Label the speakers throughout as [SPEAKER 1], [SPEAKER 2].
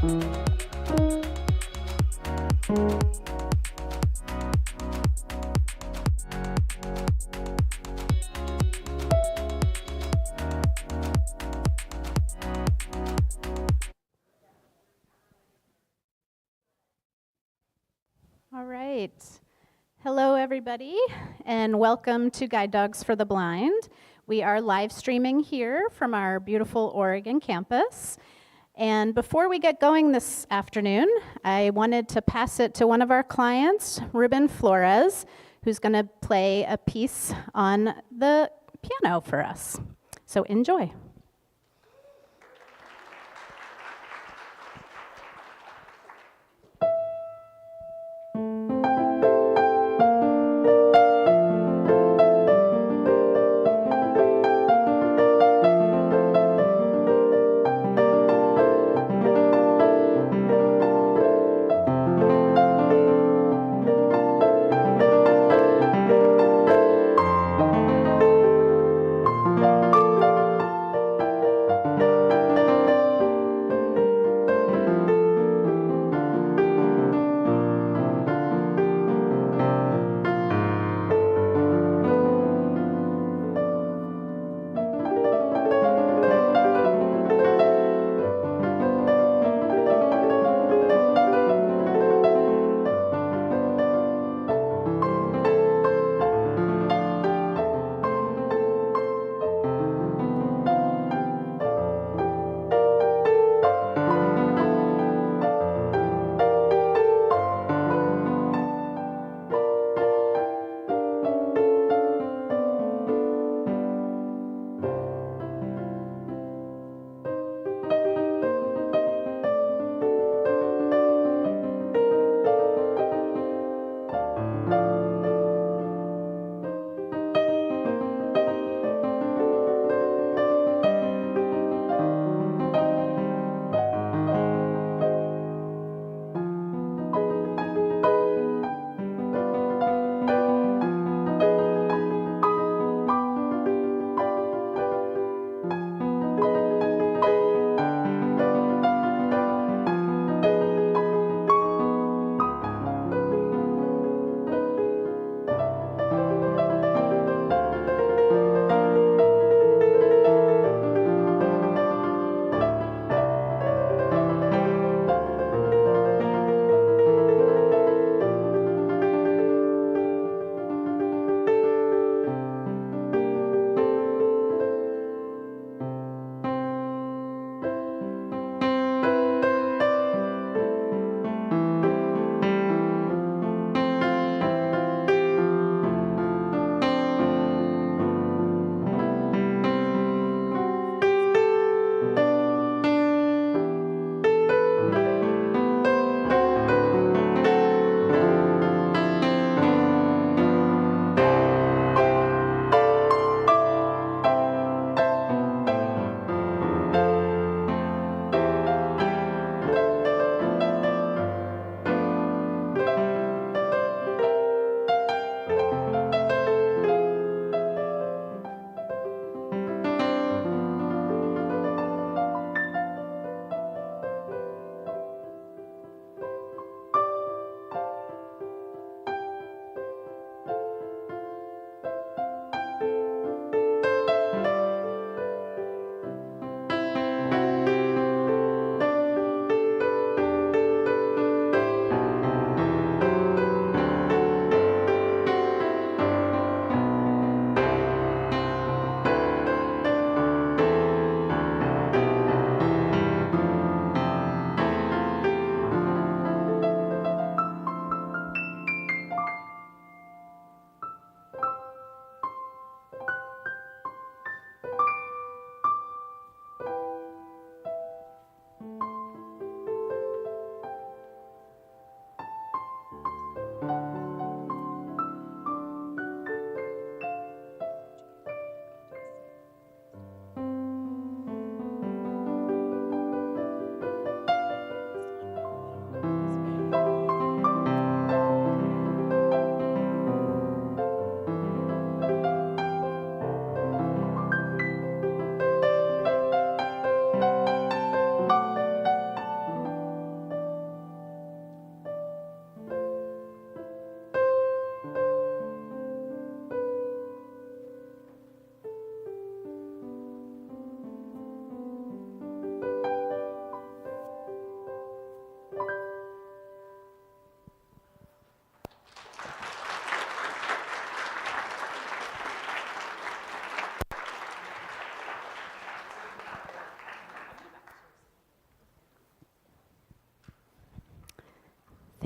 [SPEAKER 1] All right. Hello, everybody, and welcome to Guide Dogs for the Blind. We are live streaming here from our beautiful Oregon campus. And before we get going this afternoon, I wanted to pass it to one of our clients, Ruben Flores, who's going to play a piece on the piano for us. So enjoy.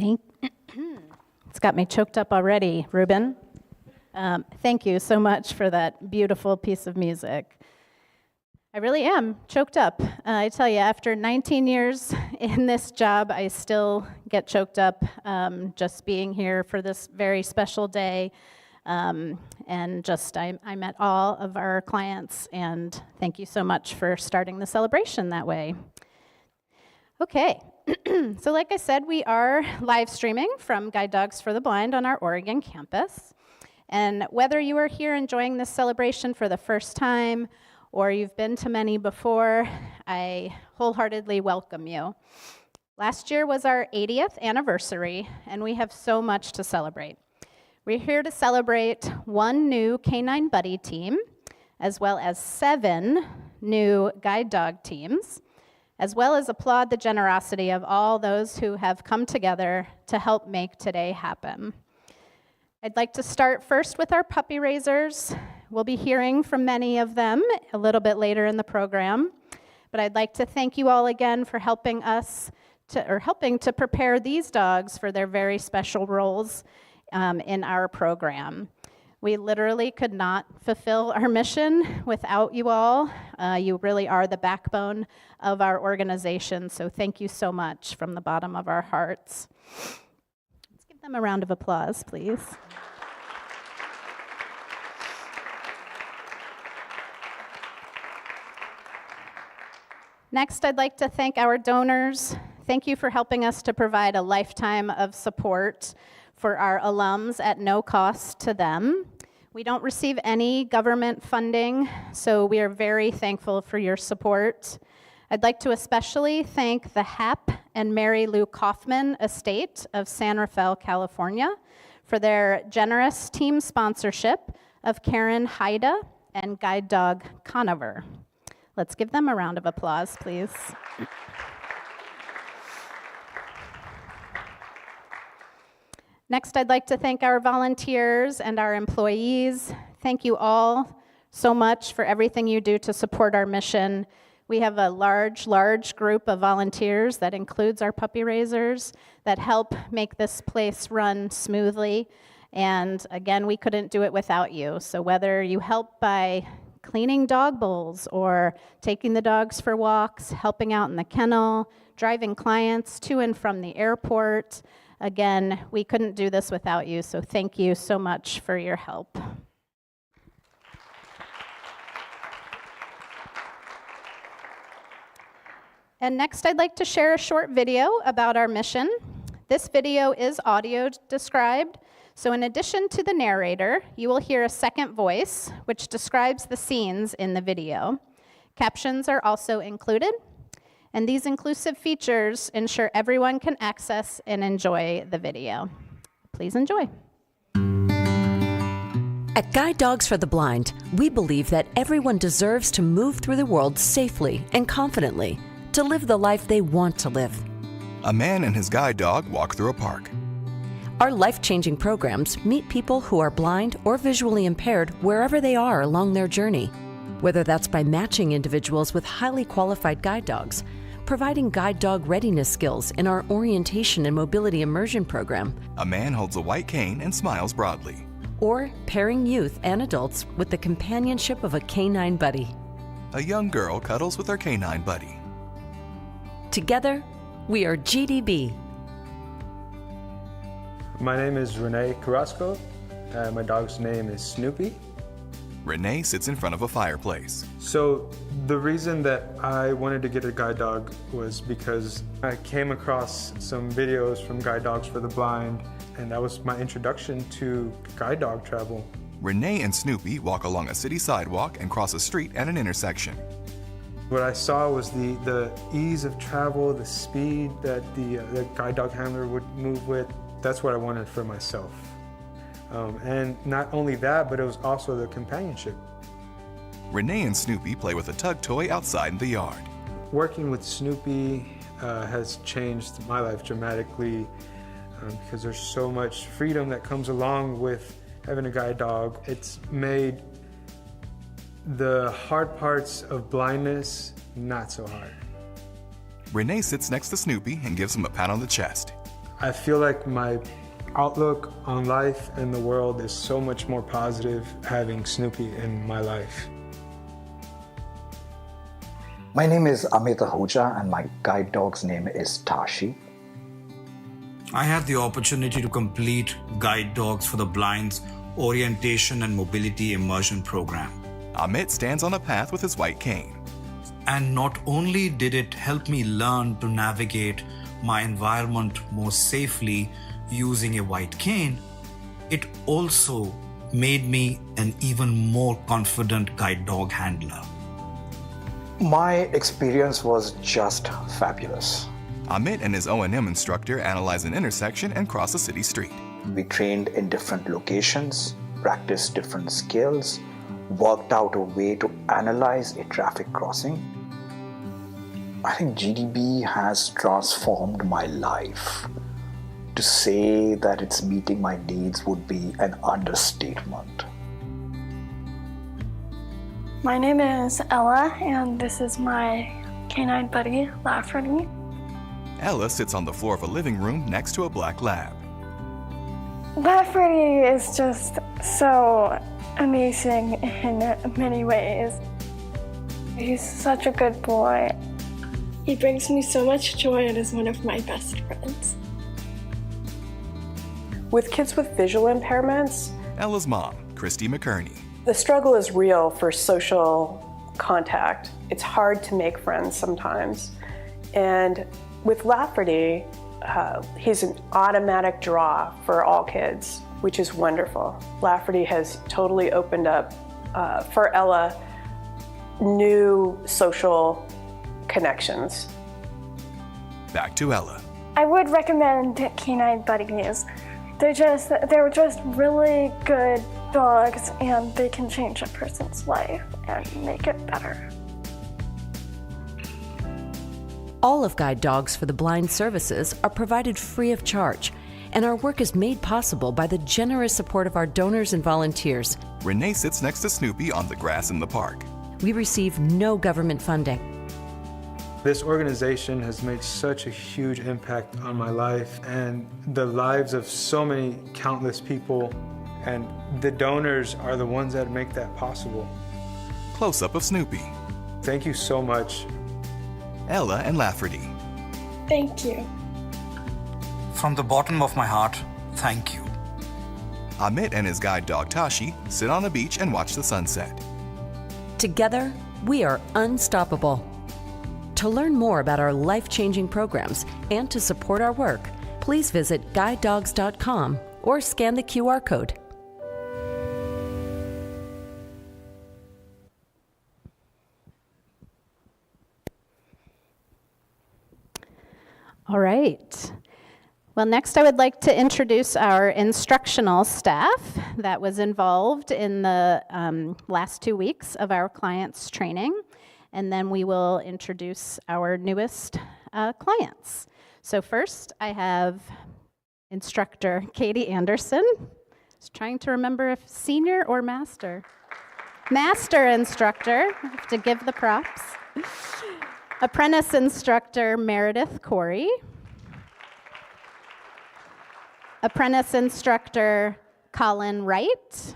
[SPEAKER 1] It's got me choked up already, Ruben. Thank you so much for that beautiful piece of music. I really am choked up. I tell you, after 19 years in this job, I still get choked up just being here for this very special day. And just I met all of our clients, and thank you so much for starting the celebration that way. Okay, so like I said, we are live streaming from Guide Dogs for the Blind on our Oregon campus. And whether you are here enjoying this celebration for the first time, or you've been to many before, I wholeheartedly welcome you. Last year was our 80th anniversary, and we have so much to celebrate. We're here to celebrate one new Canine Buddy team, as well as 7 new guide dog teams, as well as applaud the generosity of all those who have come together to help make today happen. I'd like to start first with our puppy raisers. We'll be hearing from many of them a little bit later in the program, but I'd like to thank you all again for helping to prepare these dogs for their very special roles in our program. We literally could not fulfill our mission without you all. You really are the backbone of our organization, so thank you so much from the bottom of our hearts. Let's give them a round of applause, please. Next, I'd like to thank our donors. Thank you for helping us to provide a lifetime of support for our alums at no cost to them. We don't receive any government funding, so we are very thankful for your support. I'd like to especially thank the Hap and Mary Lou Kaufman estate of San Rafael, California, for their generous team sponsorship of Karen Haida and guide dog Conover. Let's give them a round of applause, please. Next, I'd like to thank our volunteers and our employees. Thank you all so much for everything you do to support our mission. We have a large group of volunteers that includes our puppy raisers that help make this place run smoothly. And again, we couldn't do it without you. So whether you help by cleaning dog bowls or taking the dogs for walks, helping out in the kennel, driving clients to and from the airport, again, we couldn't do this without you, so thank you so much for your help. And next, I'd like to share a short video about our mission. This video is audio described, so in addition to the narrator, you will hear a second voice, which describes the scenes in the video. Captions are also included, and these inclusive features ensure everyone can access and enjoy the video. Please enjoy.
[SPEAKER 2] At Guide Dogs for the Blind, we believe that everyone deserves to move through the world safely and confidently, to live the life they want to live.
[SPEAKER 3] A man and his guide dog walk through a park.
[SPEAKER 2] Our life-changing programs meet people who are blind or visually impaired wherever they are along their journey, whether that's by matching individuals with highly qualified guide dogs, providing guide dog readiness skills in our orientation and mobility immersion program.
[SPEAKER 3] A man holds a white cane and smiles broadly.
[SPEAKER 2] Or pairing youth and adults with the companionship of a canine buddy.
[SPEAKER 3] A young girl cuddles with her canine buddy.
[SPEAKER 2] Together, we are GDB.
[SPEAKER 4] My name is Renee Carrasco. My dog's name is Snoopy.
[SPEAKER 3] Renee sits in front of a fireplace.
[SPEAKER 4] So the reason that I wanted to get a guide dog was because I came across some videos from Guide Dogs for the Blind, and that was my introduction to guide dog travel.
[SPEAKER 3] Renee and Snoopy walk along a city sidewalk and cross a street at an intersection.
[SPEAKER 4] What I saw was the ease of travel, the speed that the guide dog handler would move with. That's what I wanted for myself. And not only that, but it was also the companionship.
[SPEAKER 3] Renee and Snoopy play with a tug toy outside in the yard.
[SPEAKER 4] Working with Snoopy has changed my life dramatically because there's so much freedom that comes along with having a guide dog. It's made the hard parts of blindness not so hard.
[SPEAKER 3] Renee sits next to Snoopy and gives him a pat on the chest.
[SPEAKER 4] I feel like my outlook on life and the world is so much more positive having Snoopy in my life.
[SPEAKER 5] My name is Amit Ahuja and my guide dog's name is Tashi.
[SPEAKER 6] I had the opportunity to complete Guide Dogs for the Blind's Orientation and Mobility Immersion Program.
[SPEAKER 3] Amit stands on a path with his white cane.
[SPEAKER 6] And not only did it help me learn to navigate my environment more safely using a white cane, it also made me an even more confident guide dog handler.
[SPEAKER 5] My experience was just fabulous.
[SPEAKER 3] Amit and his O&M instructor analyze an intersection and cross a city street.
[SPEAKER 5] We trained in different locations, practiced different skills, worked out a way to analyze a traffic crossing. I think GDB has transformed my life. To say that it's meeting my needs would be an understatement.
[SPEAKER 7] My name is Ella, and this is my canine buddy, Lafferty.
[SPEAKER 3] Ella sits on the floor of a living room next to a black lab.
[SPEAKER 7] Lafferty is just so amazing in many ways. He's such a good boy. He brings me so much joy and is one of my best friends.
[SPEAKER 8] With kids with visual impairments,
[SPEAKER 3] Ella's mom, Christy McKerney.
[SPEAKER 8] the struggle is real for social contact. It's hard to make friends sometimes. And with Lafferty, he's an automatic draw for all kids, which is wonderful. Lafferty has totally opened up, for Ella, new social connections.
[SPEAKER 3] Back to Ella.
[SPEAKER 7] I would recommend canine buddies. They're just really good dogs, and they can change a person's life and make it better.
[SPEAKER 2] All of Guide Dogs for the Blind services are provided free of charge, and our work is made possible by the generous support of our donors and volunteers.
[SPEAKER 3] Renee sits next to Snoopy on the grass in the park.
[SPEAKER 2] We receive no government funding.
[SPEAKER 4] This organization has made such a huge impact on my life and the lives of so many countless people, and the donors are the ones that make that possible.
[SPEAKER 3] Close-up of Snoopy.
[SPEAKER 4] Thank you so much.
[SPEAKER 3] Ella and Lafferty.
[SPEAKER 7] Thank you.
[SPEAKER 6] From the bottom of my heart, thank you.
[SPEAKER 3] Amit and his guide dog Tashi sit on a beach and watch the sunset.
[SPEAKER 2] Together, we are unstoppable. To learn more about our life-changing programs and to support our work, please visit guidedogs.com or scan the QR code.
[SPEAKER 1] All right. Well, next I would like to introduce our instructional staff that was involved in the last 2 weeks of our clients' training, and then we will introduce our newest clients. So first, I have instructor Katie Anderson. Just trying to remember if senior or master. Master instructor, I have to give the props. Apprentice instructor Meredith Corey. Apprentice instructor Colin Wright.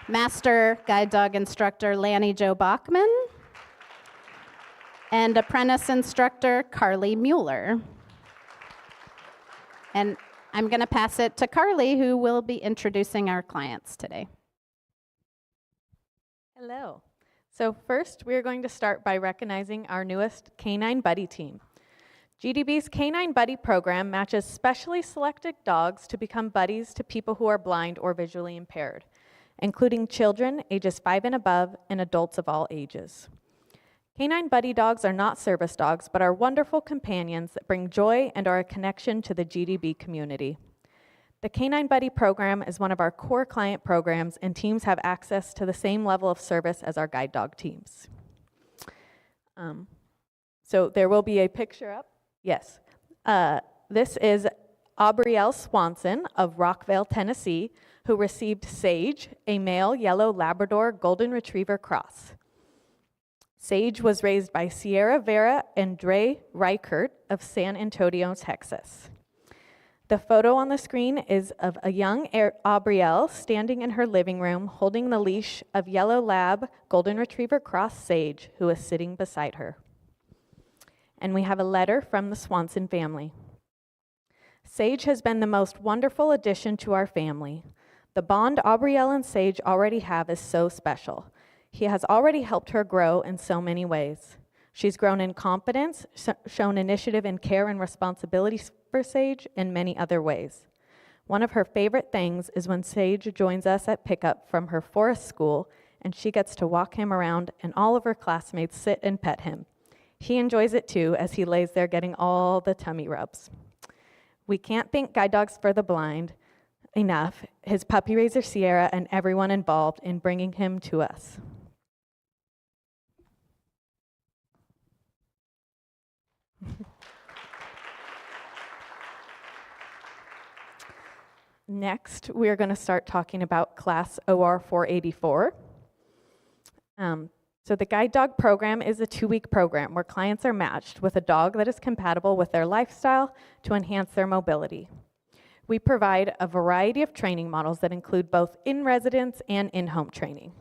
[SPEAKER 1] Master guide dog instructor Lanny Jo Bachman. And apprentice instructor Carly Mueller. And I'm going to pass it to Carly, who will be introducing our clients today.
[SPEAKER 9] Hello. So first, we're going to start by recognizing our newest Canine Buddy team. GDB's Canine Buddy program matches specially selected dogs to become buddies to people who are blind or visually impaired, including children ages 5 and above and adults of all ages. Canine Buddy dogs are not service dogs, but are wonderful companions that bring joy and are a connection to the GDB community. The Canine Buddy program is one of our core client programs, and teams have access to the same level of service as our guide dog teams. So there will be a picture up. Yes. This is Aubrielle Swanson of Rockville, Tennessee, who received Sage, a male yellow Labrador Golden Retriever cross. Sage was raised by Sierra Vera and Dre Reichert of San Antonio, Texas. The photo on the screen is of a young Aubrielle standing in her living room holding the leash of yellow lab golden retriever cross Sage, who is sitting beside her. And we have a letter from the Swanson family. Sage has been the most wonderful addition to our family. The bond Aubrielle and Sage already have is so special. He has already helped her grow in so many ways. She's grown in confidence, shown initiative and care and responsibility for Sage in many other ways. One of her favorite things is when Sage joins us at pickup from her forest school and she gets to walk him around and all of her classmates sit and pet him. He enjoys it too as he lays there getting all the tummy rubs. We can't thank Guide Dogs for the Blind enough, his puppy raiser Sierra and everyone involved in bringing him to us. Next, we're going to start talking about class OR484. So the Guide Dog program is a 2-week program where clients are matched with a dog that is compatible with their lifestyle to enhance their mobility. We provide a variety of training models that include both in-residence and in-home training.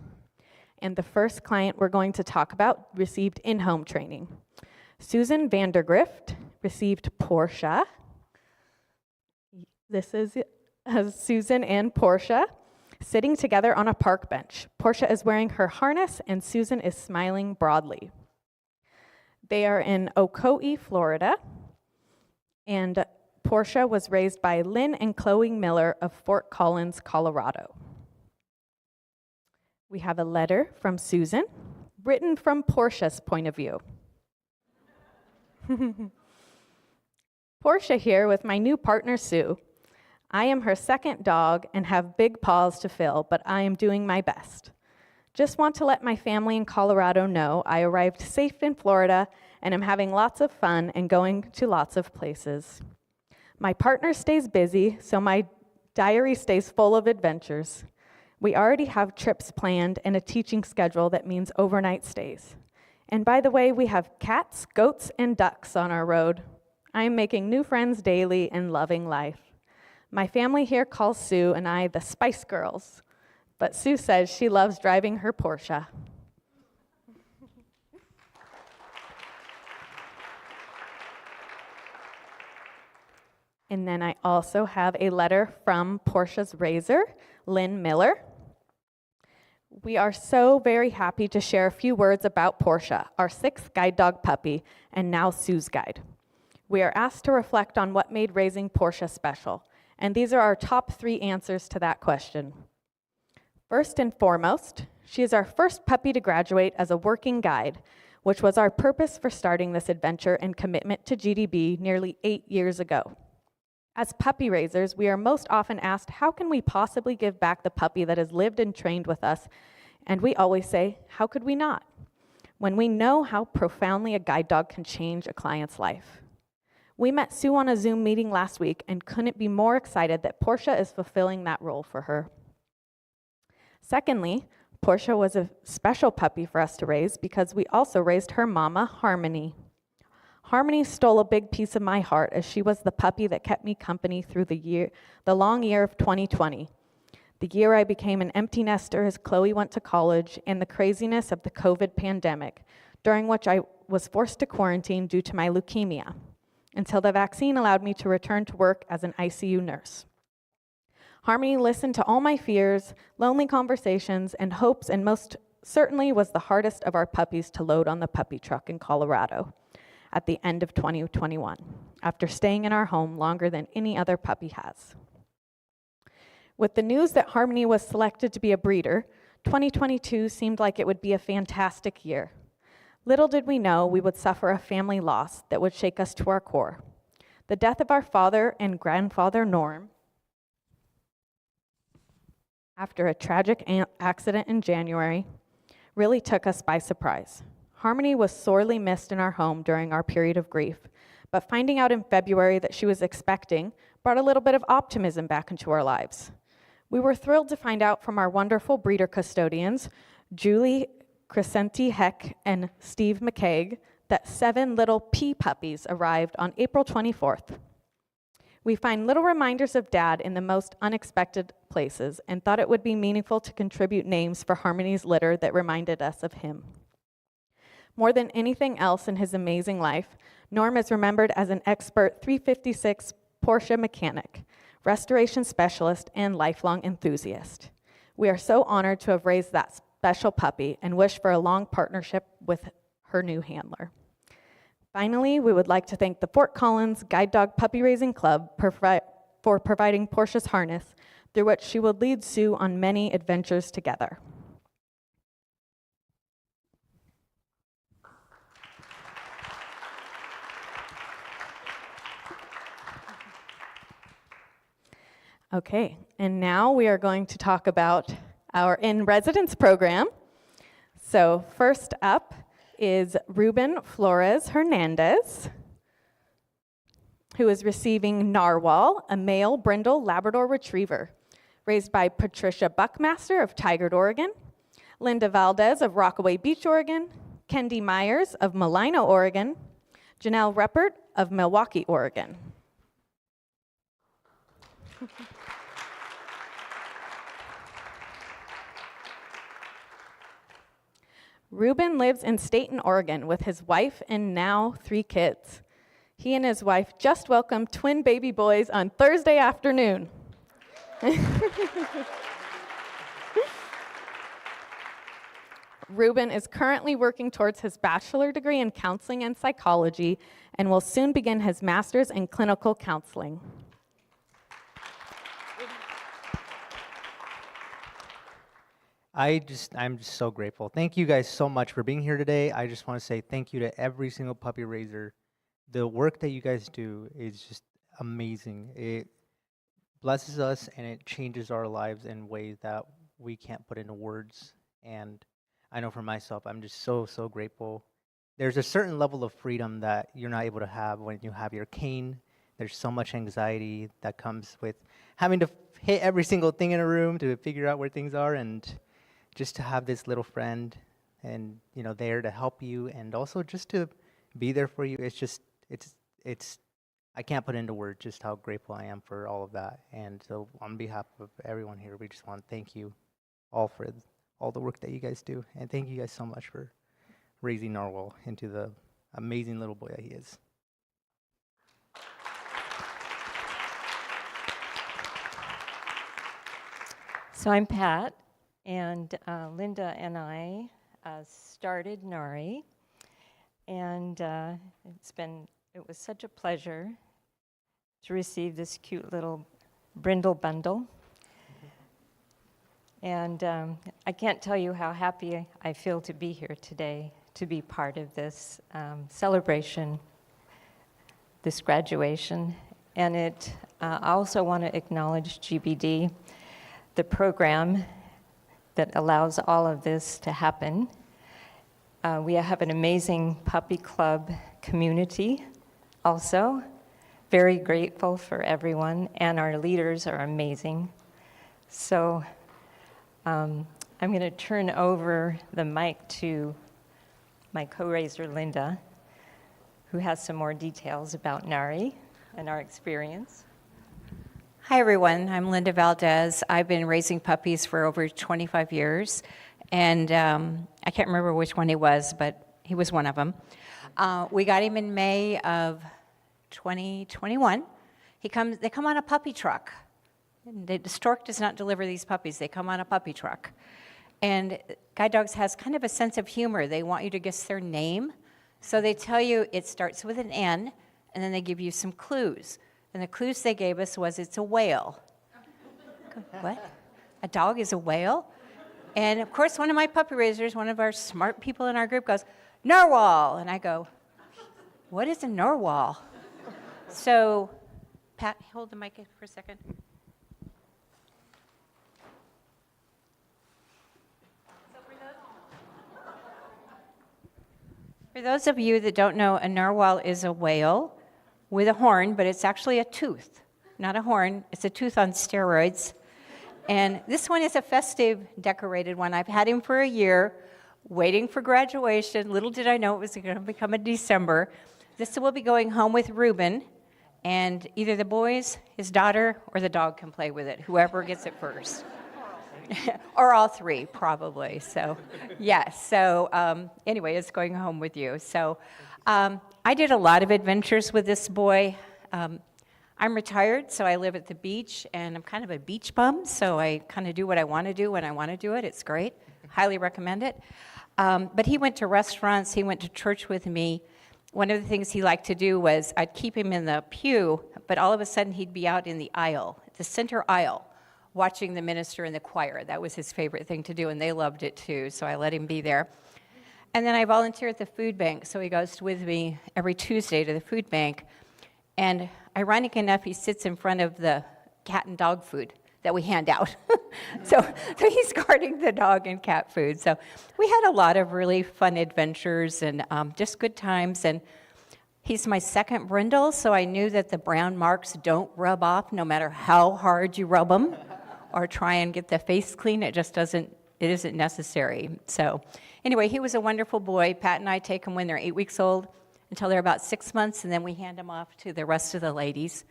[SPEAKER 9] And the first client we're going to talk about received in-home training. Susan Vandergrift received Portia. This is Susan and Portia sitting together on a park bench. Portia is wearing her harness and Susan is smiling broadly. They are in Ocoee, Florida, and Portia was raised by Lynn and Chloe Miller of Fort Collins, Colorado. We have a letter from Susan, written from Portia's point of view. Portia here with my new partner, Sue. I am her second dog and have big paws to fill, but I am doing my best. Just want to let my family in Colorado know I arrived safe in Florida and am having lots of fun and going to lots of places. My partner stays busy, so my diary stays full of adventures. We already have trips planned and a teaching schedule that means overnight stays. And by the way, we have cats, goats, and ducks on our road. I am making new friends daily and loving life. My family here calls Sue and I the Spice Girls, but Sue says she loves driving her Porsche. And then I also have a letter from Portia's raiser, Lynn Miller. We are so very happy to share a few words about Portia, our 6th guide dog puppy, and now Sue's guide. We are asked to reflect on what made raising Portia special, and these are our top 3 answers to that question. First and foremost, she is our first puppy to graduate as a working guide, which was our purpose for starting this adventure and commitment to GDB nearly 8 years ago. As puppy raisers, we are most often asked, how can we possibly give back the puppy that has lived and trained with us? And we always say, how could we not? When we know how profoundly a guide dog can change a client's life. We met Sue on a Zoom meeting last week and couldn't be more excited that Portia is fulfilling that role for her. Secondly, Portia was a special puppy for us to raise because we also raised her mama, Harmony. Harmony stole a big piece of my heart as she was the puppy that kept me company through the long year of 2020. The year I became an empty nester as Chloe went to college and the craziness of the COVID pandemic, during which I was forced to quarantine due to my leukemia, until the vaccine allowed me to return to work as an ICU nurse. Harmony listened to all my fears, lonely conversations, and hopes, and most certainly was the hardest of our puppies to load on the puppy truck in Colorado at the end of 2021, after staying in our home longer than any other puppy has. With the news that Harmony was selected to be a breeder, 2022 seemed like it would be a fantastic year. Little did we know we would suffer a family loss that would shake us to our core. The death of our father and grandfather, Norm, after a tragic accident in January, really took us by surprise. Harmony was sorely missed in our home during our period of grief, but finding out in February that she was expecting brought a little bit of optimism back into our lives. We were thrilled to find out from our wonderful breeder custodians, Julie Crescenti Heck and Steve McCaig that 7 little pea puppies arrived on April 24th. We find little reminders of Dad in the most unexpected places and thought it would be meaningful to contribute names for Harmony's litter that reminded us of him. More than anything else in his amazing life, Norm is remembered as an expert 356 Porsche mechanic, restoration specialist, and lifelong enthusiast. We are so honored to have raised that special puppy and wish for a long partnership with her new handler. Finally, we would like to thank the Fort Collins Guide Dog Puppy Raising Club for providing Portia's harness, through which she will lead Sue on many adventures together. Okay, and now we are going to talk about our in-residence program. So first up is Ruben Flores Hernandez, who is receiving Narwhal, a male brindle Labrador Retriever, raised by Patricia Buckmaster of Tigard, Oregon, Linda Valdez of Rockaway Beach, Oregon, Kendi Myers of Malino, Oregon, Janelle Reppert of Milwaukee, Oregon. Ruben lives in Staten, Oregon with his wife and now 3 kids. He and his wife just welcomed twin baby boys on Thursday afternoon. Ruben is currently working towards his bachelor degree in counseling and psychology and will soon begin his master's in clinical counseling.
[SPEAKER 10] I'm just so grateful. Thank you guys so much for being here today. I just want to say thank you to every single puppy raiser. The work that you guys do is just amazing. It blesses us and it changes our lives in ways that we can't put into words. And I know for myself, I'm just so grateful. There's a certain level of freedom that you're not able to have when you have your cane. There's so much anxiety that comes with having to hit every single thing in a room to figure out where things are, and just to have this little friend and, you know, there to help you and also just to be there for you. It's I can't put into words just how grateful I am for all of that. And so on behalf of everyone here, we just want to thank you all for all the work that you guys do. And thank you guys so much for raising Narwhal into the amazing little boy that he is.
[SPEAKER 11] So I'm Pat, and Linda and I started Nari, and it was such a pleasure to receive this cute little brindle bundle. And I can't tell you how happy I feel to be here today, to be part of this celebration, this graduation. And I also want to acknowledge GBD, the program that allows all of this to happen. We have an amazing puppy club community also. Very grateful for everyone, and our leaders are amazing. So I'm going to turn over the mic to my co-raiser, Linda, who has some more details about Nari and our experience.
[SPEAKER 12] Hi, everyone. I'm Linda Valdez. I've been raising puppies for over 25 years, and I can't remember which one he was, but he was one of them. We got him in May of 2021. They come on a puppy truck. The Stork does not deliver these puppies. They come on a puppy truck. And Guide Dogs has kind of a sense of humor. They want you to guess their name. So they tell you it starts with an N, and then they give you some clues. And the clues they gave us was it's a whale. What? A dog is a whale? And of course, one of my puppy raisers, one of our smart people in our group goes, Narwhal. And I go, what is a narwhal? So, Pat, hold the mic for a second. For those of you that don't know, a narwhal is a whale with a horn, but it's actually a tooth. Not a horn, it's a tooth on steroids. And this one is a festive, decorated one. I've had him for a year. waiting for graduation. Little did I know it was going to become in December. This will be going home with Reuben, and either the boys, his daughter, or the dog can play with it, whoever gets it first. Or all three, probably. So, yes. So, anyway, it's going home with you. So, I did a lot of adventures with this boy. I'm retired, so I live at the beach, and I'm kind of a beach bum, so I kind of do what I want to do when I want to do it. It's great. Highly recommend it. But he went to restaurants. He went to church with me. One of the things he liked to do was I'd keep him in the pew, but all of a sudden he'd be out in the aisle, the center aisle, watching the minister and the choir. That was his favorite thing to do, and they loved it too, so I let him be there. And then I volunteer at the food bank, so he goes with me every Tuesday to the food bank. And ironic enough, he sits in front of the cat and dog food that we hand out. so he's guarding the dog and cat food. So we had a lot of really fun adventures and just good times. And he's my second brindle, so I knew that the brown marks don't rub off no matter how hard you rub them or try and get the face clean. It isn't necessary. So anyway, he was a wonderful boy. Pat and I take them when they're 8 weeks old until they're about 6 months, and then we hand them off to the rest of the ladies,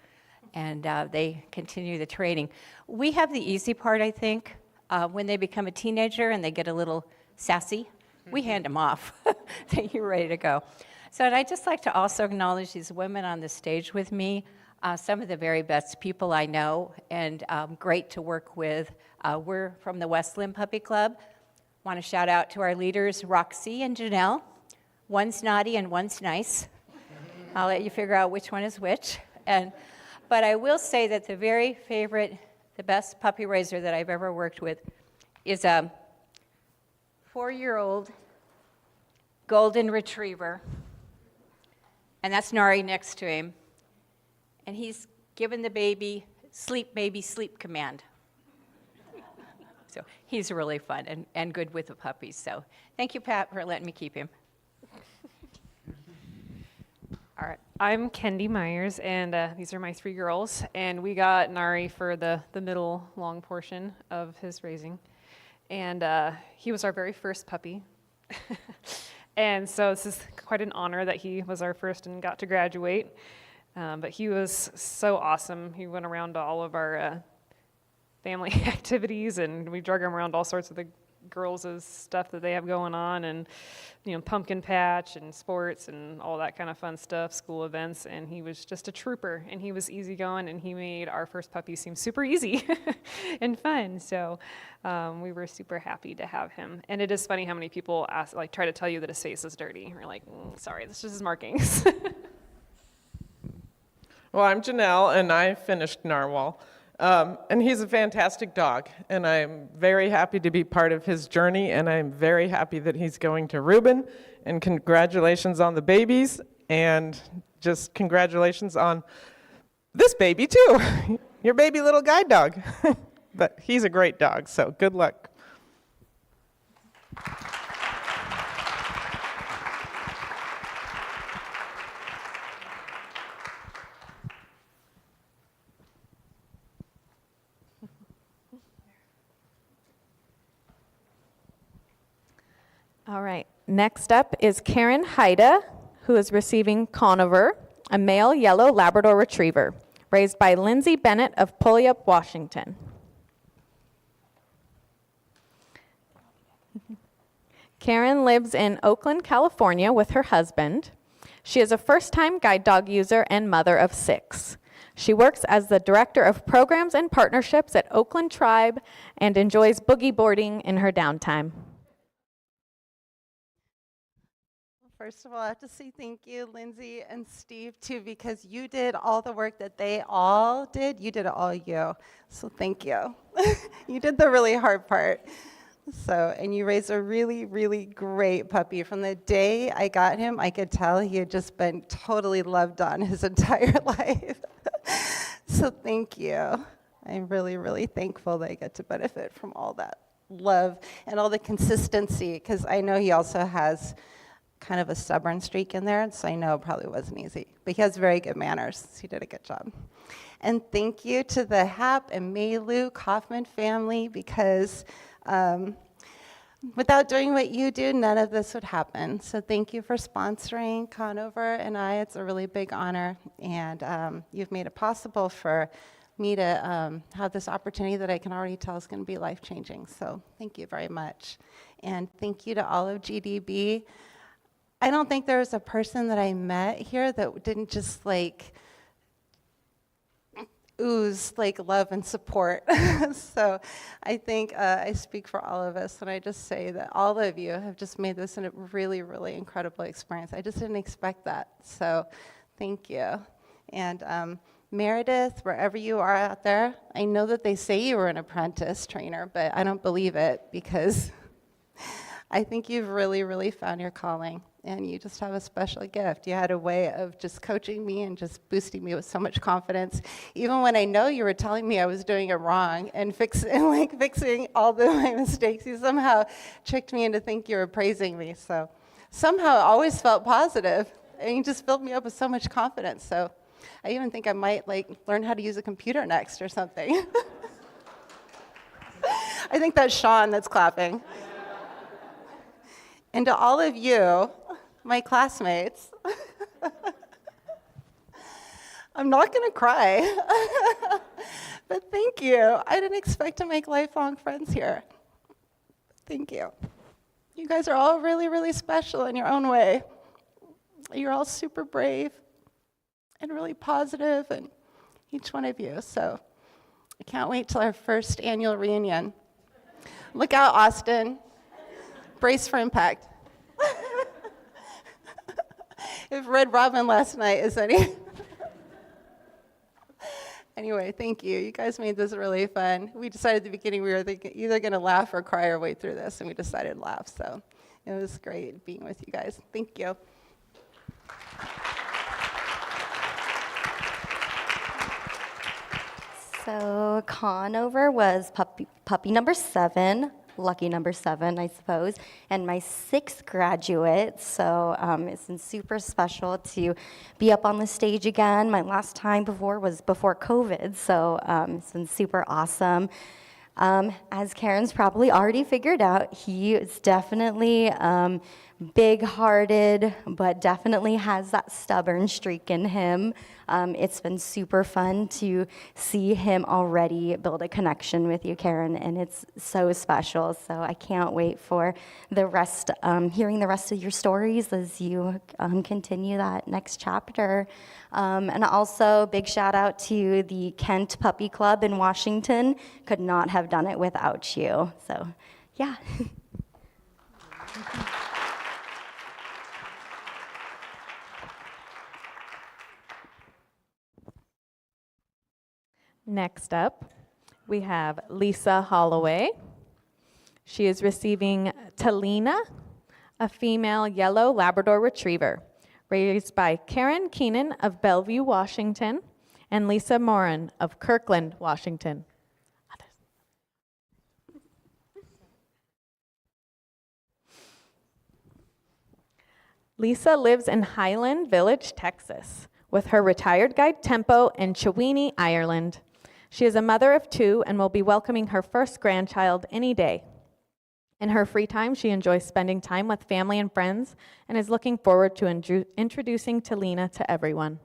[SPEAKER 12] and they continue the training. We have the easy part, I think. When they become a teenager and they get a little sassy, we hand them off. You're ready to go. So I'd just like to also acknowledge these women on the stage with me, some of the very best people I know, and great to work with. We're from the Westland Puppy Club. Want to shout out to our leaders, Roxy and Janelle. One's naughty and one's nice. I'll let you figure out which one is which. But I will say that the best puppy raiser that I've ever worked with is a 4-year-old golden retriever. And that's Nari next to him. And he's given the baby, sleep command. So he's really fun and good with the puppies. So thank you, Pat, for letting me keep him.
[SPEAKER 13] All right, I'm Kendi Myers, and these are my 3 girls, and we got Nari for the middle long portion of his raising, and he was our very first puppy, and so this is quite an honor that he was our first and got to graduate, but he was so awesome. He went around to all of our family activities, and we drug him around all sorts of the girls' stuff that they have going on, and pumpkin patch and sports and all that kind of fun stuff, school events, and he was just a trooper, and he was easygoing, and he made our first puppy seem super easy and fun. So we were super happy to have him. And it is funny how many people try to tell you that his face is dirty. We're like, sorry, this is just his markings.
[SPEAKER 14] Well, I'm Janelle, and I finished Narwhal. And he's a fantastic dog, and I'm very happy to be part of his journey, and I'm very happy that he's going to Reuben, and congratulations on the babies, and just congratulations on this baby too, your baby little guide dog. But he's a great dog, so good luck.
[SPEAKER 9] All right, next up is Karen Haida, who is receiving Conover, a male yellow Labrador Retriever, raised by Lindsay Bennett of Puyallup, Washington. Karen lives in Oakland, California with her husband. She is a first-time guide dog user and mother of 6. She works as the Director of Programs and Partnerships at Oakland Tribe and enjoys boogie boarding in her downtime.
[SPEAKER 15] First of all, I have to say thank you, Lindsay and Steve, too, because you did all the work that they all did. You did it all you. So thank you. You did the really hard part. And you raised a really, really great puppy. From the day I got him, I could tell he had just been totally loved on his entire life. So thank you. I'm really, really thankful that I get to benefit from all that love and all the consistency, because I know he also has kind of a stubborn streak in there, so I know it probably wasn't easy. But he has very good manners, so he did a good job. And thank you to the Hap and Maylu Kaufman family, because without doing what you do, none of this would happen. So thank you for sponsoring Conover and I. It's a really big honor, and you've made it possible for me to have this opportunity that I can already tell is going to be life-changing. So thank you very much. And thank you to all of GDB. I don't think there was a person that I met here that didn't just like ooze like love and support. So I think I speak for all of us when I just say that all of you have just made this a really, really incredible experience. I just didn't expect that. So thank you. And Meredith, wherever you are out there, I know that they say you were an apprentice trainer, but I don't believe it because I think you've really, really found your calling. And you just have a special gift. You had a way of just coaching me and just boosting me with so much confidence. Even when I know you were telling me I was doing it wrong and fixing all my mistakes, you somehow tricked me into thinking you were praising me. So somehow it always felt positive, and you just filled me up with so much confidence. So I even think I might learn how to use a computer next or something. I think that's Sean that's clapping. And to all of you, my classmates, I'm not going to cry, but thank you. I didn't expect to make lifelong friends here. Thank you. You guys are all really, really special in your own way. You're all super brave and really positive, and each one of you. So I can't wait till our first annual reunion. Look out, Austin. Brace for impact. If Red Robin last night is any. Anyway, thank you. You guys made this really fun. We decided at the beginning we were either going to laugh or cry our way through this, and we decided to laugh. So it was great being with you guys. Thank you.
[SPEAKER 16] So Conover was puppy number 7, lucky number 7, I suppose, and my 6th graduate. So it's been super special to be up on the stage again. My last time was before COVID, so it's been super awesome. As Karen's probably already figured out, he is definitely big-hearted, but definitely has that stubborn streak in him. It's been super fun to see him already build a connection with you, Karen, and it's so special. So I can't wait for the rest, hearing the rest of your stories as you continue that next chapter. And also, big shout out to the Kent Puppy Club in Washington. Could not have done it without you. So, yeah.
[SPEAKER 9] Next up, we have Lisa Holloway. She is receiving Talina, a female yellow Labrador Retriever, raised by Karen Keenan of Bellevue, Washington, and Lisa Moran of Kirkland, Washington. Lisa lives in Highland Village, Texas, with her retired guide Tempo in Cheweeney, Ireland. She is a mother of 2 and will be welcoming her first grandchild any day. In her free time, she enjoys spending time with family and friends and is looking forward to introducing Talina to everyone.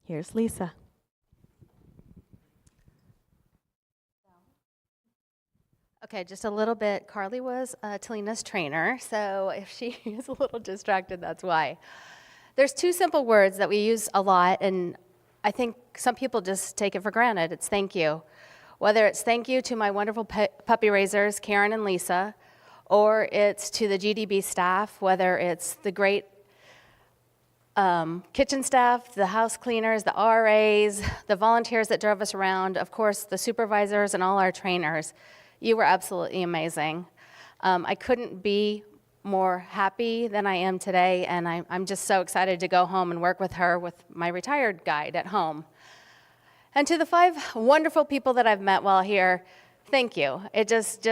[SPEAKER 9] Here's Lisa.
[SPEAKER 17] Okay, just a little bit. Carly was Talina's trainer, so if she is a little distracted, that's why. There's 2 simple words that we use a lot, and I think some people just take it for granted. It's thank you. Whether it's thank you to my wonderful puppy raisers, Karen and Lisa, or it's to the GDB staff, whether it's the great kitchen staff, the house cleaners, the RAs, the volunteers that drove us around, of course, the supervisors and all our trainers. You were absolutely amazing. I couldn't be more happy than I am today, and I'm just so excited to go home and work with her with my retired guide at home. And to the 5 wonderful people that I've met while here, thank you. It just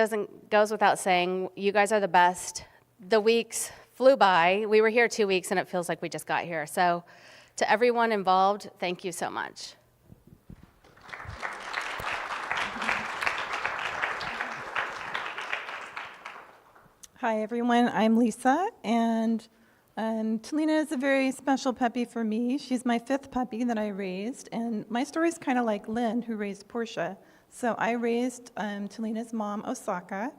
[SPEAKER 17] goes without saying, you guys are the best. The weeks flew by. We were here 2 weeks, and it feels like we just got here. So to everyone involved, thank you so much.
[SPEAKER 18] Hi, everyone. I'm Lisa, and Talina is a very special puppy for me. She's my 5th puppy that I raised, and my story is kind of like Lynn, who raised Portia. So I raised Talina's mom, Osaka.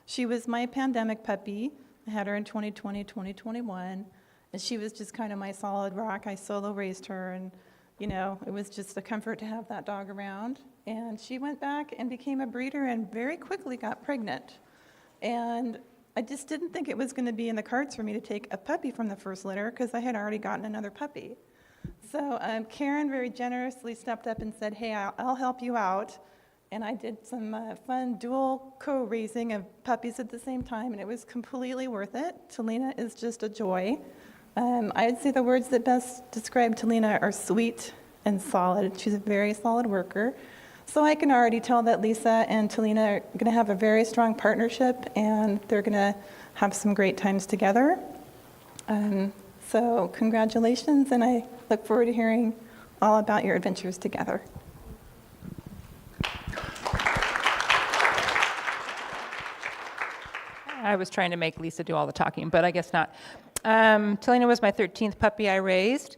[SPEAKER 18] She was my pandemic puppy. I had her in 2020, 2021, and she was just kind of my solid rock. I solo raised her, and it was just a comfort to have that dog around. And she went back and became a breeder and very quickly got pregnant. And I just didn't think it was going to be in the cards for me to take a puppy from the first litter because I had already gotten another puppy. So Karen very generously stepped up and said, hey, I'll help you out. And I did some fun dual co-raising of puppies at the same time, and it was completely worth it. Talina is just a joy. I'd say the words that best describe Talina are sweet and solid. She's a very solid worker. So I can already tell that Lisa and Talina are going to have a very strong partnership, and they're going to have some great times together. So congratulations, and I look forward to hearing all about your adventures together.
[SPEAKER 19] I was trying to make Lisa do all the talking, but I guess not. Talina was my 13th puppy I raised,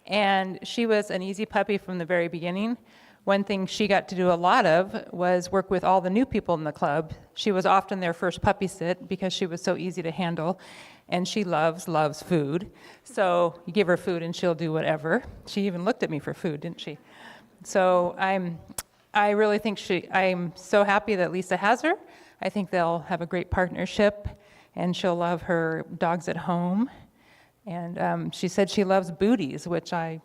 [SPEAKER 19] and she was an easy puppy from the very beginning. One thing she got to do a lot of was work with all the new people in the club. She was often their first puppy sit because she was so easy to handle, and she loves food. So you give her food and she'll do whatever. She even looked at me for food, didn't she? So I really think I'm so happy that Lisa has her. I think they'll have a great partnership, and she'll love her dogs at home. And she said she loves booties, which I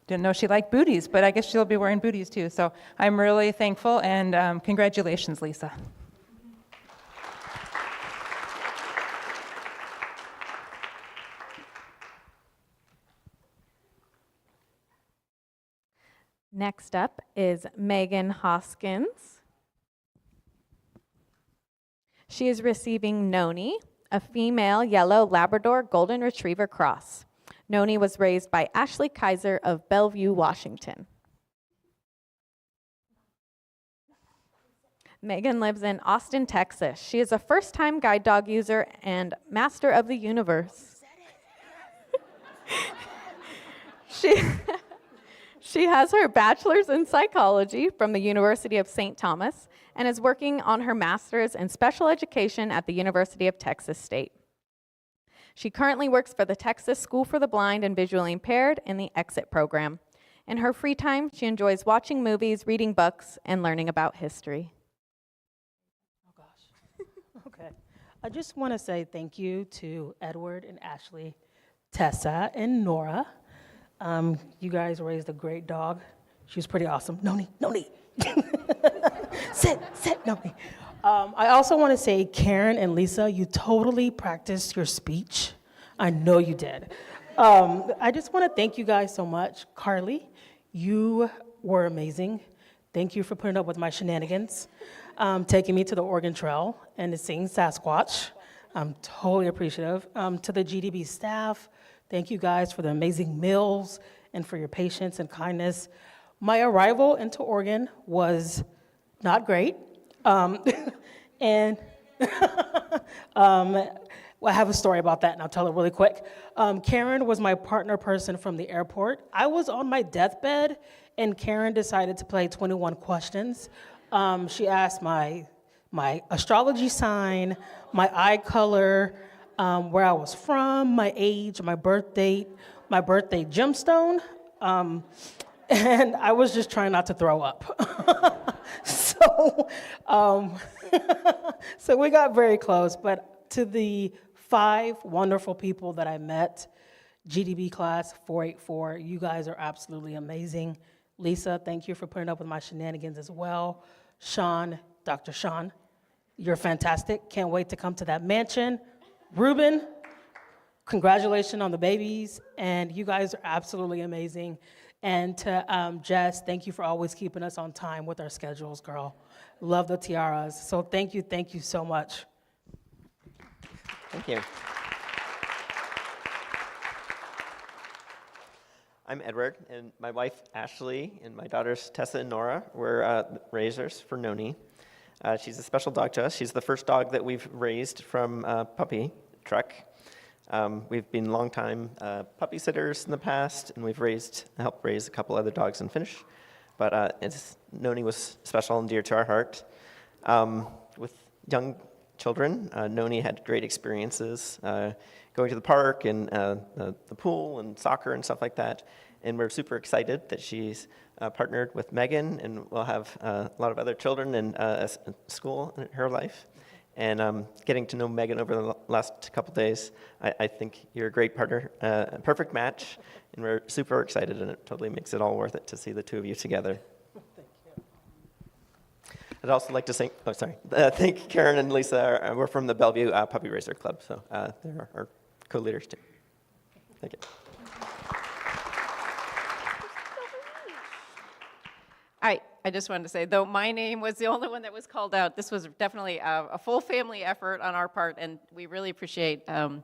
[SPEAKER 19] didn't know she liked booties, but I guess she'll be wearing booties too. So I'm really thankful, and congratulations, Lisa.
[SPEAKER 9] Next up is Megan Hoskins. She is receiving Noni, a female yellow Labrador Golden Retriever cross. Noni was raised by Ashley Kaiser of Bellevue, Washington. Megan lives in Austin, Texas. She is a first-time guide dog user and master of the universe. She has her bachelor's in psychology from the University of St. Thomas and is working on her master's in special education at the University of Texas State. She currently works for the Texas School for the Blind and Visually Impaired in the Exit program. In her free time, she enjoys watching movies, reading books, and learning about history.
[SPEAKER 20] Oh, gosh. Okay. I just want to say thank you to Edward and Ashley, Tessa, and Nora. You guys raised a great dog. She was pretty awesome. Noni. Sit, Noni. I also want to say, Karen and Lisa, you totally practiced your speech. I know you did. I just want to thank you guys so much. Carly, you were amazing. Thank you for putting up with my shenanigans, taking me to the Oregon Trail and to sing Sasquatch. I'm totally appreciative. To the GDB staff, thank you guys for the amazing meals and for your patience and kindness. My arrival into Oregon was not great. And I have a story about that, and I'll tell it really quick. Karen was my partner person from the airport. I was on my deathbed, and Karen decided to play 21 questions. She asked my astrology sign, my eye color, where I was from, my age, my birth date, my birthday gemstone, and I was just trying not to throw up. So we got very close, but to the 5 wonderful people that I met, GDB class 484, you guys are absolutely amazing. Lisa, thank you for putting up with my shenanigans as well. Sean, Dr. Sean, you're fantastic. Can't wait to come to that mansion. Ruben, congratulations on the babies, and you guys are absolutely amazing. And to Jess, thank you for always keeping us on time with our schedules, girl. Love the tiaras. So thank you so much.
[SPEAKER 21] Thank you. I'm Edward, and my wife Ashley and my daughters Tessa and Nora were raisers for Noni. She's a special dog to us. She's the first dog that we've raised from puppy truck. We've been longtime puppy sitters in the past, and we've helped raise a couple other dogs and finish. But Noni was special and dear to our heart. With young children, Noni had great experiences going to the park and the pool and soccer and stuff like that. And we're super excited that she's partnered with Megan, and we'll have a lot of other children in school in her life. And getting to know Megan over the last couple days, I think you're a great partner, a perfect match, and we're super excited, and it totally makes it all worth it to see the two of you together. I'd also like to thank Karen and Lisa. We're from the Bellevue Puppy Raiser Club, so they're our co-leaders too. Thank you.
[SPEAKER 5] I just wanted to say, though my name was the only one that was called out, this was definitely a full family effort on our part, and we really appreciate the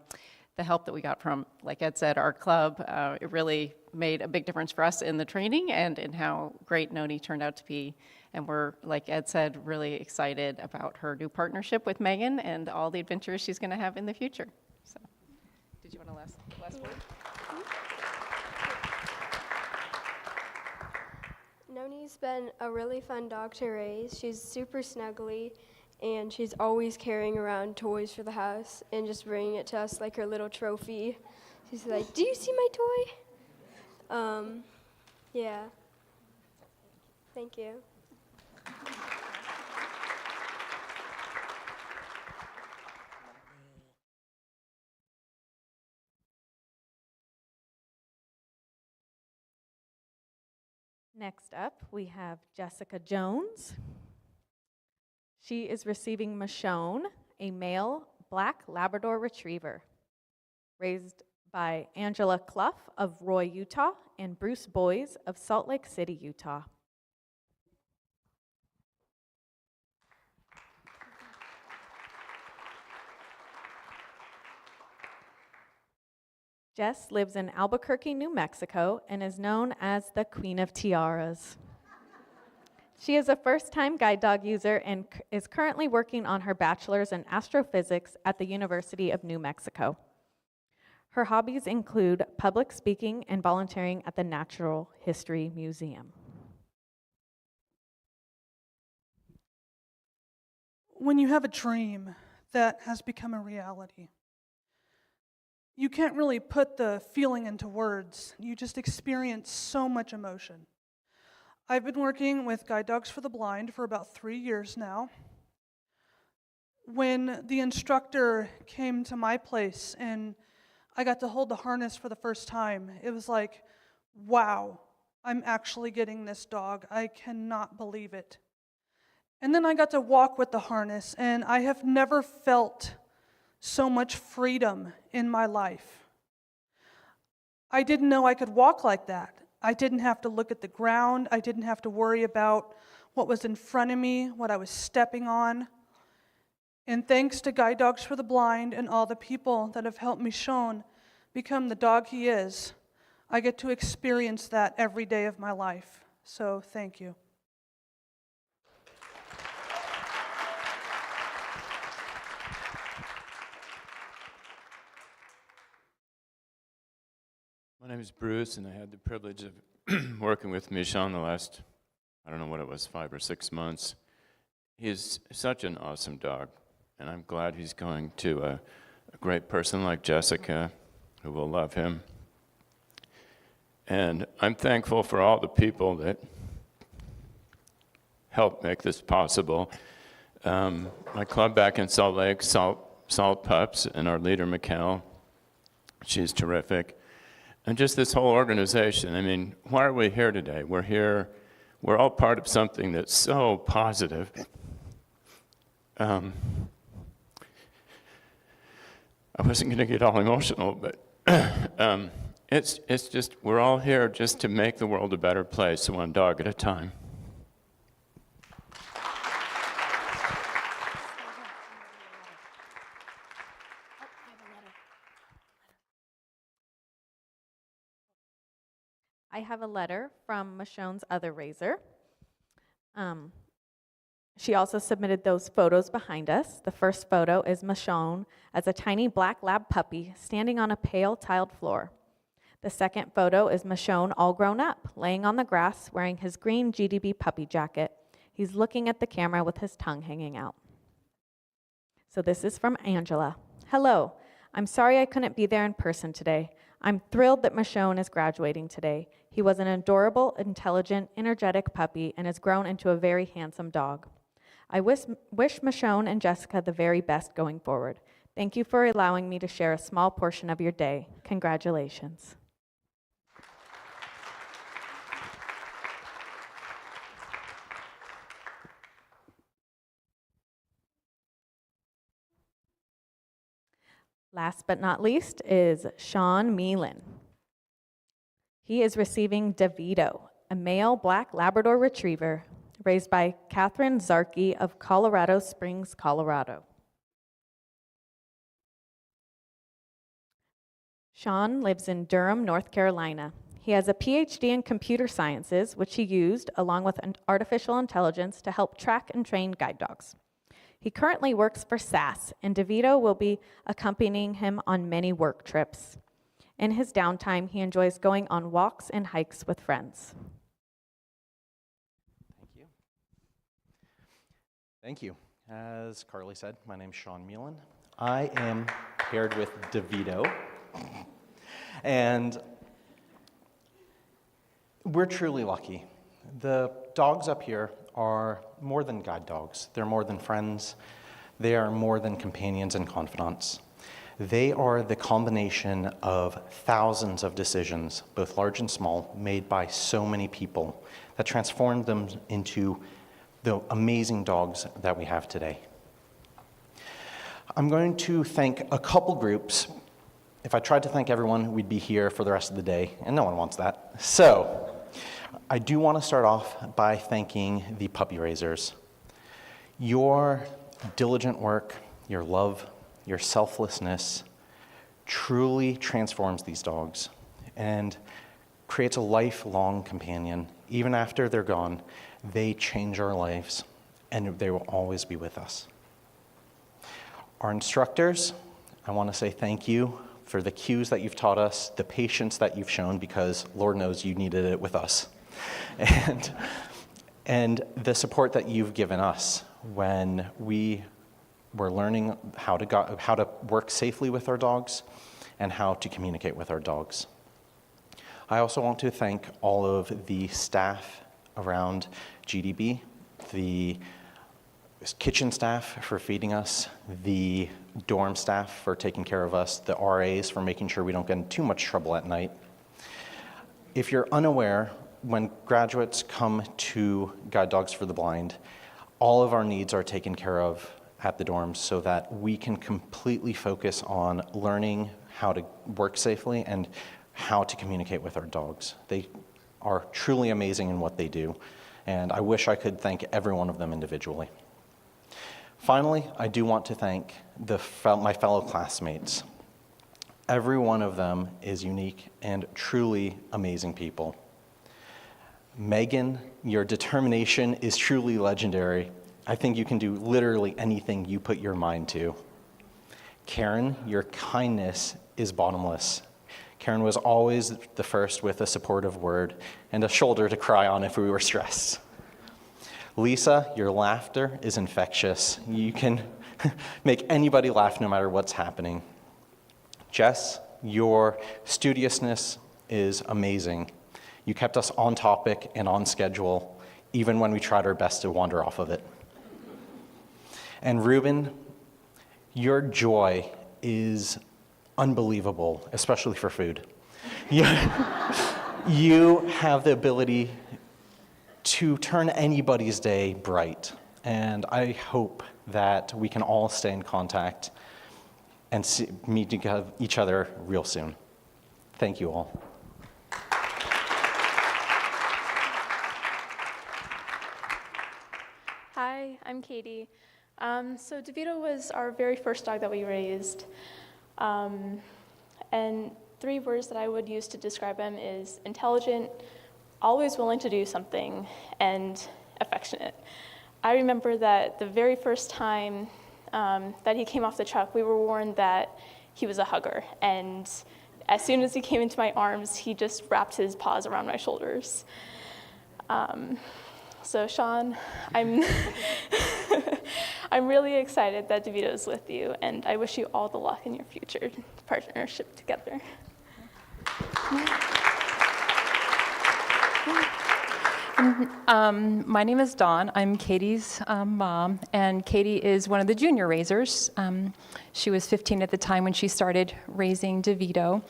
[SPEAKER 5] help that we got from, like Ed said, our club. It really made a big difference for us in the training and in how great Noni turned out to be. And we're, like Ed said, really excited about her new partnership with Megan and all the adventures she's going to have in the future. So, did you want to last word?
[SPEAKER 22] Noni's been a really fun dog to raise. She's super snuggly, and she's always carrying around toys for the house and just bringing it to us like her little trophy. She's like, "Do you see my toy?" Yeah. Thank you.
[SPEAKER 9] Next up, we have Jessica Jones. She is receiving Michonne, a male black Labrador Retriever, raised by Angela Clough of Roy, Utah, and Bruce Boys of Salt Lake City, Utah. Jess lives in Albuquerque, New Mexico, and is known as the Queen of Tiaras. She is a first-time guide dog user and is currently working on her bachelor's in astrophysics at the University of New Mexico. Her hobbies include public speaking and volunteering at the Natural History Museum.
[SPEAKER 23] When you have a dream that has become a reality, you can't really put the feeling into words. You just experience so much emotion. I've been working with Guide Dogs for the Blind for about 3 years now. When the instructor came to my place and I got to hold the harness for the first time, it was like, wow, I'm actually getting this dog. I cannot believe it. And then I got to walk with the harness, and I have never felt so much freedom in my life. I didn't know I could walk like that. I didn't have to look at the ground. I didn't have to worry about what was in front of me, what I was stepping on. And thanks to Guide Dogs for the Blind and all the people that have helped Michonne become the dog he is, I get to experience that every day of my life. So thank you.
[SPEAKER 24] My name is Bruce, and I had the privilege of working with Michonne the last, I don't know what it was, 5 or 6 months. He's such an awesome dog, and I'm glad he's going to a great person like Jessica, who will love him. And I'm thankful for all the people that helped make this possible. My club back in Salt Lake, Salt Pups, and our leader, Mikkel, she's terrific. And just this whole organization, I mean, why are we here today? We're all part of something that's so positive. I wasn't going to get all emotional, but it's just, we're all here just to make the world a better place, one dog at a time.
[SPEAKER 9] I have a letter from Michonne's other raiser. She also submitted those photos behind us. The first photo is Michonne as a tiny black lab puppy standing on a pale tiled floor. The second photo is Michonne all grown up, laying on the grass wearing his green GDB puppy jacket. He's looking at the camera with his tongue hanging out. So this is from Angela. Hello, I'm sorry I couldn't be there in person today. I'm thrilled that Michonne is graduating today. He was an adorable, intelligent, energetic puppy and has grown into a very handsome dog. I wish Michonne and Jessica the very best going forward. Thank you for allowing me to share a small portion of your day. Congratulations. Last but not least is Sean Meelan. He is receiving DeVito, a male black Labrador retriever raised by Catherine Zarkey of Colorado Springs, Colorado. Sean lives in Durham, North Carolina. He has a PhD in computer sciences, which he used along with artificial intelligence to help track and train guide dogs. He currently works for SAS, and DeVito will be accompanying him on many work trips. In his downtime, he enjoys going on walks and hikes with friends.
[SPEAKER 4] Thank you. As Carly said, my name's Sean Meelan. I am paired with DeVito, and we're truly lucky. The dogs up here are more than guide dogs. They're more than friends. They are more than companions and confidants. They are the combination of thousands of decisions, both large and small, made by so many people that transformed them into the amazing dogs that we have today. I'm going to thank a couple groups. If I tried to thank everyone, we'd be here for the rest of the day, and no one wants that. So I do want to start off by thanking the puppy raisers. Your diligent work, your love, your selflessness truly transforms these dogs and creates a lifelong companion. Even after they're gone, they change our lives, and they will always be with us. Our instructors, I want to say thank you for the cues that you've taught us, the patience that you've shown, because Lord knows you needed it with us, and the support that you've given us when we were learning how to work safely with our dogs and how to communicate with our dogs. I also want to thank all of the staff around GDB, the kitchen staff for feeding us, the dorm staff for taking care of us, the RAs for making sure we don't get in too much trouble at night. If you're unaware, when graduates come to Guide Dogs for the Blind, all of our needs are taken care of at the dorms so that we can completely focus on learning how to work safely and how to communicate with our dogs. They are truly amazing in what they do, and I wish I could thank every one of them individually. Finally, I do want to thank my fellow classmates. Every one of them is unique and truly amazing people. Megan, your determination is truly legendary. I think you can do literally anything you put your mind to. Karen, your kindness is bottomless. Karen was always the first with a supportive word and a shoulder to cry on if we were stressed. Lisa, your laughter is infectious. You can make anybody laugh no matter what's happening. Jess, your studiousness is amazing. You kept us on topic and on schedule, even when we tried our best to wander off of it. And Ruben, your joy is unbelievable, especially for food. You have the ability to turn anybody's day bright, and I hope that we can all stay in contact and meet each other real soon. Thank you all.
[SPEAKER 6] Hi, I'm Katie. So DeVito was our very first dog that we raised. And 3 words that I would use to describe him is intelligent, always willing to do something, and affectionate. I remember that the very first time that he came off the truck, we were warned that he was a hugger. And as soon as he came into my arms, he just wrapped his paws around my shoulders. So Sean, I'm I'm really excited that DeVito is with you, and I wish you all the luck in your future partnership together.
[SPEAKER 2] My name is Dawn. I'm Katie's mom, and Katie is one of the junior raisers. She was 15 at the time when she started raising DeVito,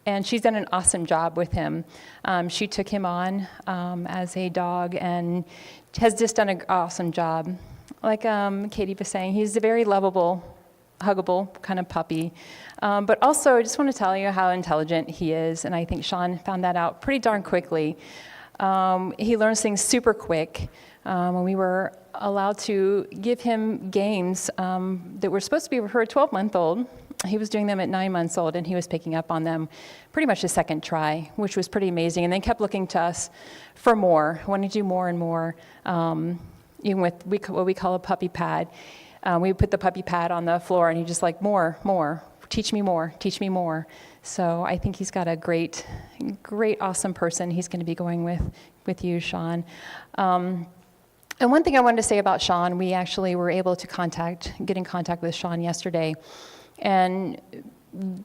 [SPEAKER 2] and she's done an awesome job with him. She took him on as a dog and has just done an awesome job. Like Katie was saying, he's a very lovable, huggable kind of puppy. But also, I just want to tell you how intelligent he is, and I think Sean found that out pretty darn quickly. He learns things super quick. When we were allowed to give him games that were supposed to be for a 12-month-old, he was doing them at 9 months old, and he was picking up on them pretty much the second try, which was pretty amazing. And they kept looking to us for more, wanting to do more and more, even with what we call a puppy pad. We would put the puppy pad on the floor, and he'd just like, more, teach me more, teach me more. So I think he's got a great, awesome person he's going to be going with you, Sean. And one thing I wanted to say about Sean, we actually were able to get in contact with Sean yesterday. And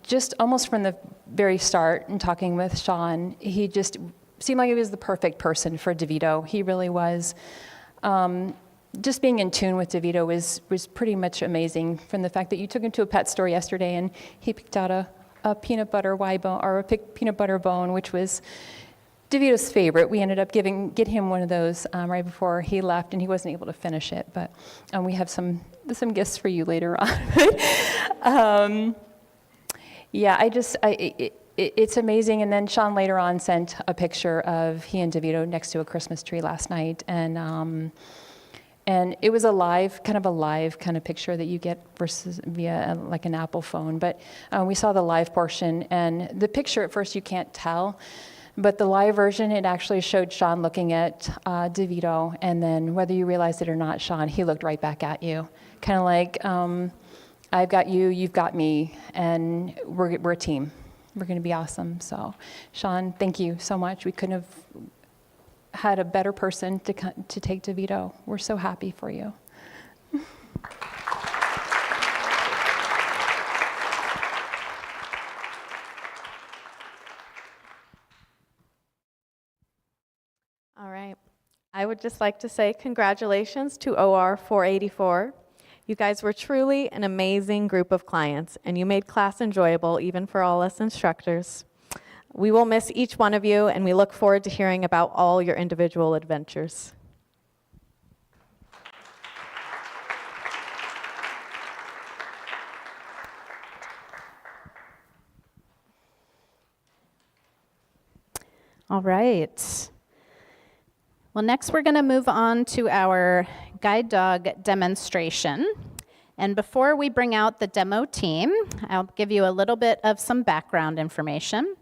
[SPEAKER 2] just almost from the very start, in talking with Sean, he just seemed like he was the perfect person for DeVito. He really was. Just being in tune with DeVito was pretty much amazing, from the fact that you took him to a pet store yesterday and he picked out a peanut butter Y-bone, or a peanut butter bone, which was DeVito's favorite. We ended up get him one of those right before he left, and he wasn't able to finish it. But we have some gifts for you later on. It's amazing. And then Sean later on sent a picture of he and DeVito next to a Christmas tree last night, and it was a live kind of picture that you get versus via like an Apple phone. But we saw the live portion, and the picture at first you can't tell. But the live version, it actually showed Sean looking at DeVito, and then whether you realized it or not, Sean, he looked right back at you. Kind of like, I've got you, you've got me, and we're a team. We're going to be awesome. So, Sean, thank you so much. We couldn't have had a better person to take DeVito. We're so happy for you.
[SPEAKER 9] All right. I would just like to say congratulations to OR484. You guys were truly an amazing group of clients, and you made class enjoyable even for all us instructors. We will miss each one of you, and we look forward to hearing about all your individual adventures.
[SPEAKER 1] All right. Well, next we're going to move on to our guide dog demonstration. And before we bring out the demo team, I'll give you a little bit of some background information.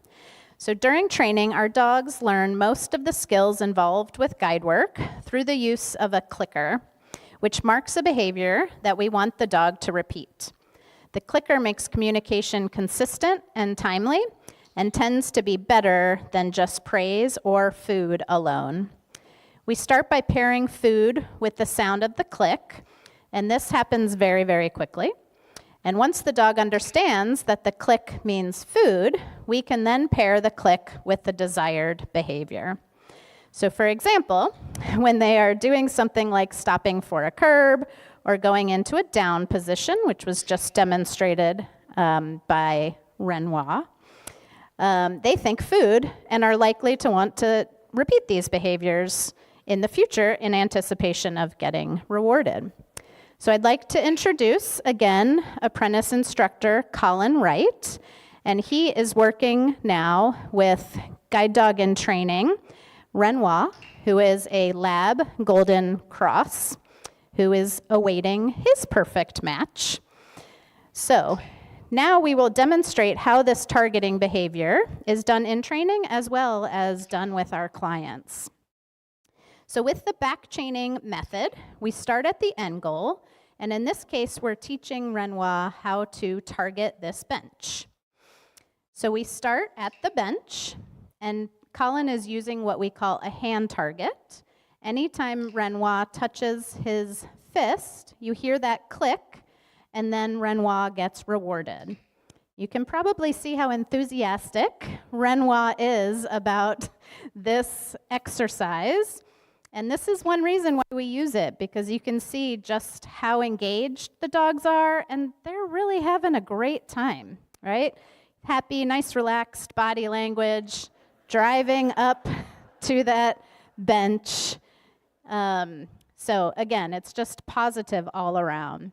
[SPEAKER 1] So during training, our dogs learn most of the skills involved with guide work through the use of a clicker, which marks a behavior that we want the dog to repeat. The clicker makes communication consistent and timely, and tends to be better than just praise or food alone. We start by pairing food with the sound of the click, and this happens very, very quickly. And once the dog understands that the click means food, we can then pair the click with the desired behavior. So for example, when they are doing something like stopping for a curb or going into a down position, which was just demonstrated by Renoir, they think food and are likely to want to repeat these behaviors in the future in anticipation of getting rewarded. So I'd like to introduce, again, apprentice instructor Colin Wright, and he is working now with guide dog in training, Renoir, who is a lab golden cross, who is awaiting his perfect match. So now we will demonstrate how this targeting behavior is done in training as well as done with our clients. So with the back chaining method, we start at the end goal, and in this case, we're teaching Renoir how to target this bench. So we start at the bench, and Colin is using what we call a hand target. Anytime Renoir touches his fist, you hear that click, and then Renoir gets rewarded. You can probably see how enthusiastic Renoir is about this exercise. And this is one reason why we use it, because you can see just how engaged the dogs are, and they're really having a great time, right? Happy, nice, relaxed body language, driving up to that bench. So again, it's just positive all around.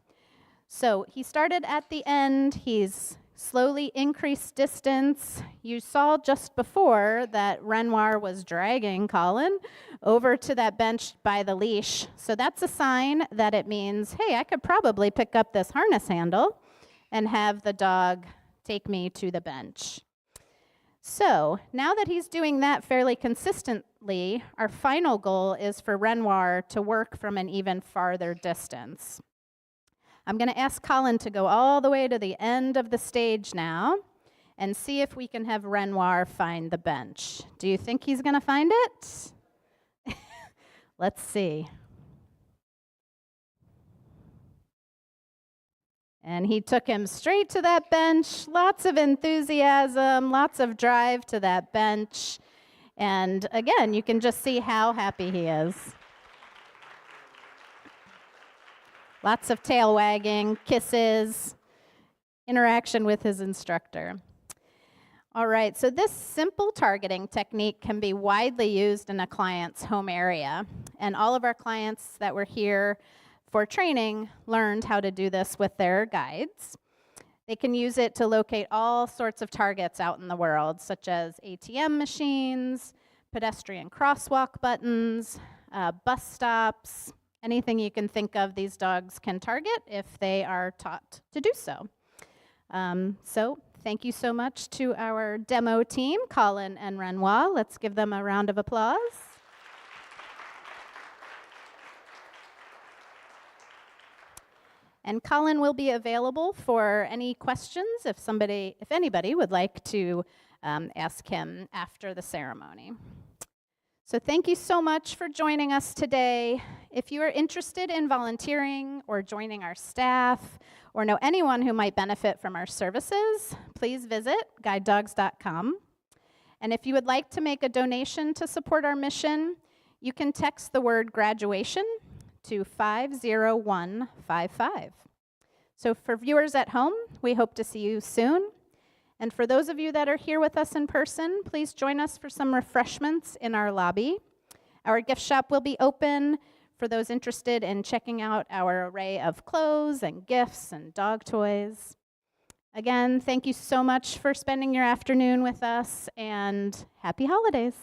[SPEAKER 1] So he started at the end. He's slowly increased distance. You saw just before that Renoir was dragging Colin over to that bench by the leash. So that's a sign that it means, hey, I could probably pick up this harness handle and have the dog take me to the bench. So now that he's doing that fairly consistently, our final goal is for Renoir to work from an even farther distance. I'm going to ask Colin to go all the way to the end of the stage now and see if we can have Renoir find the bench. Do you think he's going to find it? Let's see. And he took him straight to that bench. Lots of enthusiasm, lots of drive to that bench. And again, you can just see how happy he is. Lots of tail wagging, kisses, interaction with his instructor. All right, so this simple targeting technique can be widely used in a client's home area. And all of our clients that were here for training learned how to do this with their guides. They can use it to locate all sorts of targets out in the world, such as ATM machines, pedestrian crosswalk buttons, bus stops, anything you can think of these dogs can target if they are taught to do so. So thank you so much to our demo team, Colin and Renoir. Let's give them a round of applause. And Colin will be available for any questions if anybody would like to ask him after the ceremony. So thank you so much for joining us today. If you are interested in volunteering or joining our staff or know anyone who might benefit from our services, please visit guidedogs.com. And if you would like to make a donation to support our mission, you can text the word graduation to 50155. So for viewers at home, we hope to see you soon. And for those of you that are here with us in person, please join us for some refreshments in our lobby. Our gift shop will be open for those interested in checking out our array of clothes and gifts and dog toys. Again, thank you so much for spending your afternoon with us, and happy holidays.